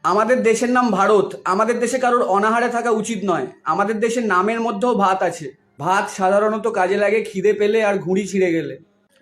আমাদের দেশের নাম ভারত। আমাদের দেশে কারোর অনাহারে থাকা উচিত নয়। আমাদের দেশের নামের মধ্যেও ভাত আছে। ভাত সাধারণত কাজে লাগে খিদে পেলে আর ঘুড়ি ছিঁড়ে গেলে।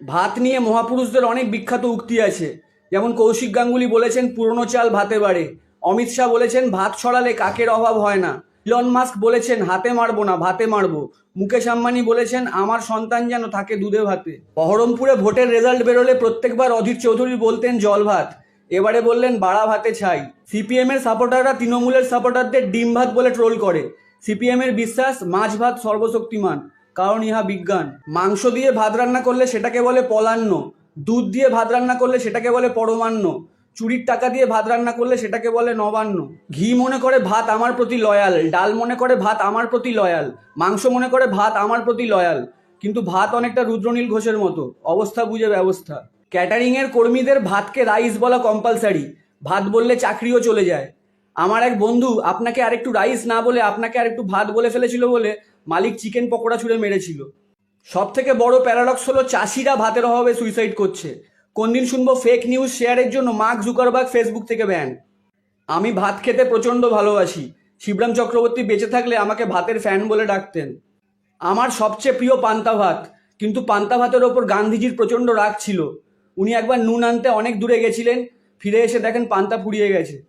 ভাত নিয়ে মহাপুরুষদের অনেক বিখ্যাত উক্তি আছে। যেমন কৌশিক গাঙ্গুলি বলেছেন, পুরনো চাল ভাতে বাড়ে। অমিত শাহ বলেছেন, ভাত ছড়ালে কাকের অভাব হয় না। ইলন মাস্ক বলেছেন, হাতে মারবো না ভাতে মারবো। মুকেশ আম্বানি বলেছেন, আমার সন্তান যেন থাকে দুধে ভাতে। বহরমপুরে ভোটের রেজাল্ট বেরোলে প্রত্যেকবার অধীর চৌধুরী বলতেন জল ভাত। এবারে বললেন বাড়া ভাতে ছাই। সিপিএম এর সাপোর্টাররা তৃণমূলের সাপোর্টারদের ডিম ভাত বলে ট্রোল করে। সিপিএম এর বিশ্বাস, মাছ ভাত সর্বশক্তিমান, কারণ ইহা বিজ্ঞান। মাংস দিয়ে ভাত রান্না করলে সেটাকে বলে পলান্ন। দুধ দিয়ে ভাত রান্না করলে সেটাকে বলে পরমান্ন। চুরির টাকা দিয়ে ভাত রান্না করলে সেটাকে বলে নবান্ন। ঘি মনে করে ভাত আমার প্রতি লয়াল, ডাল মনে করে ভাত আমার প্রতি লয়াল, মাংস মনে করে ভাত আমার প্রতি লয়াল। কিন্তু ভাত অনেকটা রুদ্রনীল ঘোষের মতো, অবস্থা বুঝে ব্যবস্থা। ক্যাটারিং এর কর্মীদের ভাতকে রাইস বলা কম্পালসারি। ভাত বললে চাকরিও চলে যায়। আমার এক বন্ধু আপনাকে আরেকটু রাইস না বলে আপনাকে আরেকটু ভাত বলে ফেলেছিল বলে মালিক চিকেন পকোড়া ছুঁড়ে মেরেছিল। সব থেকে বড় প্যারাডক্স হলো চাষিরা ভাতের অভাবে সুইসাইড করছে। কোন দিন শুনবো ফেক নিউজ শেয়ারের জন্য মার্ক জুকারবার্গ ফেসবুক থেকে ব্যান। আমি ভাত খেতে প্রচণ্ড ভালোবাসি। শিবরাম চক্রবর্তী বেঁচে থাকলে আমাকে ভাতের ফ্যান বলে ডাকতেন। আমার সবচেয়ে প্রিয় পান্তা ভাত। কিন্তু পান্তা ভাতের ওপর গান্ধীজির প্রচণ্ড রাগ ছিল। উনি একবার নুন আনতে অনেক দূরে গেছিলেন, ফিরে এসে দেখেন পান্তা ফুরিয়ে গেছে।